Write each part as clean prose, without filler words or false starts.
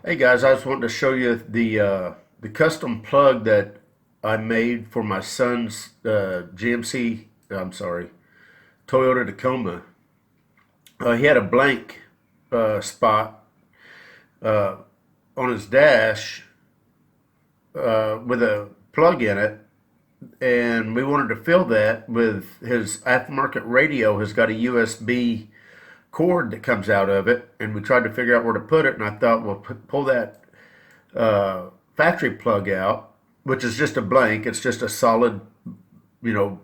Hey guys, I just wanted to show you the custom plug that I made for my son's GMC. I'm sorry, Toyota Tacoma. He had a blank spot uh, on his dash with a plug in it, and we wanted to fill that with his aftermarket radio. Has got a USB cord that comes out of it, and we tried to figure out where to put it. And I thought, well, pull that factory plug out, which is just a blank. It's just a solid,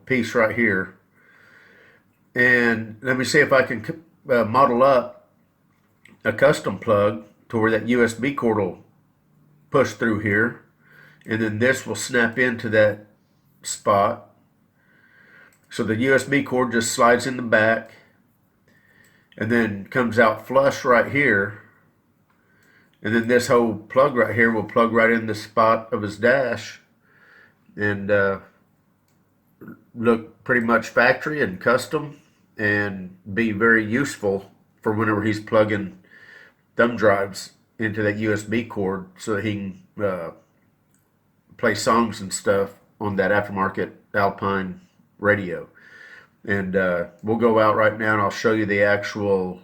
piece right here. And let me see if I can model up a custom plug to where that USB cord will push through here, and then this will snap into that spot. So the USB cord just slides in the back and then comes out flush right here. And then this whole plug right here will plug right in the spot of his dash and look pretty much factory and custom and be very useful for whenever he's plugging thumb drives into that USB cord so that he can play songs and stuff on that aftermarket Alpine radio. And we'll go out right now and I'll show you the actual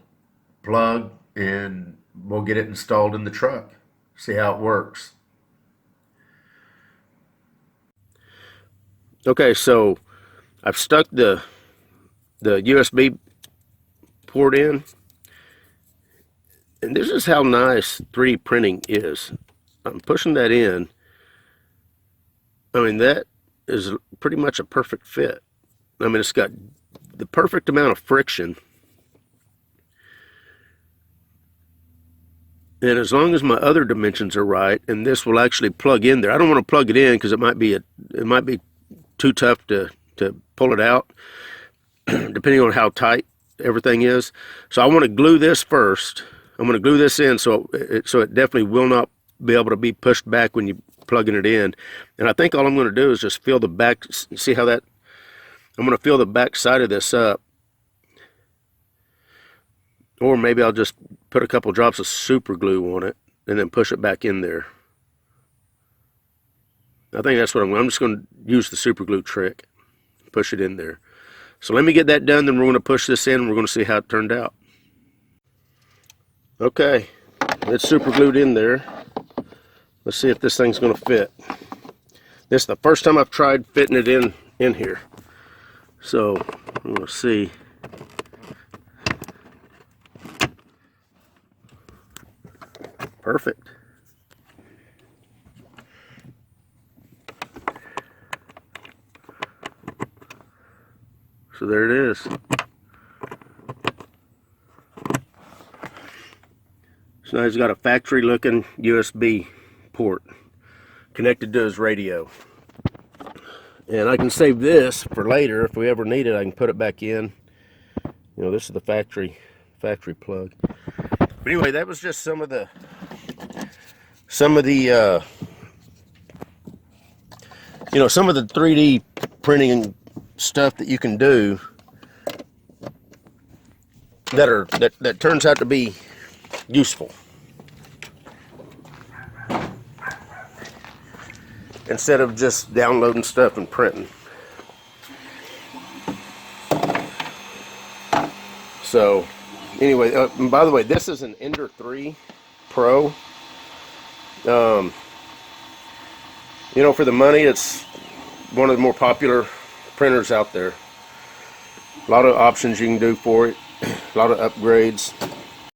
plug and we'll get it installed in the truck. See how it works. Okay, so I've stuck the USB port in, and this is how nice 3D printing is. I'm pushing that in. I mean, that is pretty much a perfect fit. I mean, it's got the perfect amount of friction. And as long as my other dimensions are right, and this will actually plug in there. I don't want to plug it in because it might be too tough to pull it out, depending on how tight everything is. So I want to glue this first. I'm going to glue this in so it definitely will not be able to be pushed back when you're plugging it in. And I think all I'm going to do is just fill the back. See how that? I'm going to fill the back side of this up. Or maybe I'll just put a couple drops of super glue on it and then push it back in there. I think that's what I'm just going to use the super glue trick. Push it in there. So let me get that done, then we're going to push this in and we're going to see how it turned out. Okay, it's super glued in there. Let's see if this thing's going to fit. This is the first time I've tried fitting it in here. So I'm going to see. Perfect. So there it is. So now he's got a factory looking USB port connected to his radio. And I can save this for later if we ever need it. I can put it back in. This is the factory plug. But anyway, that was just some of the some of the 3D printing stuff that you can do that turns out to be useful instead of just downloading stuff and printing. So anyway, by the way, this is an Ender 3 Pro. For the money, it's one of the more popular printers out there. A lot of options you can do for it, a lot of upgrades.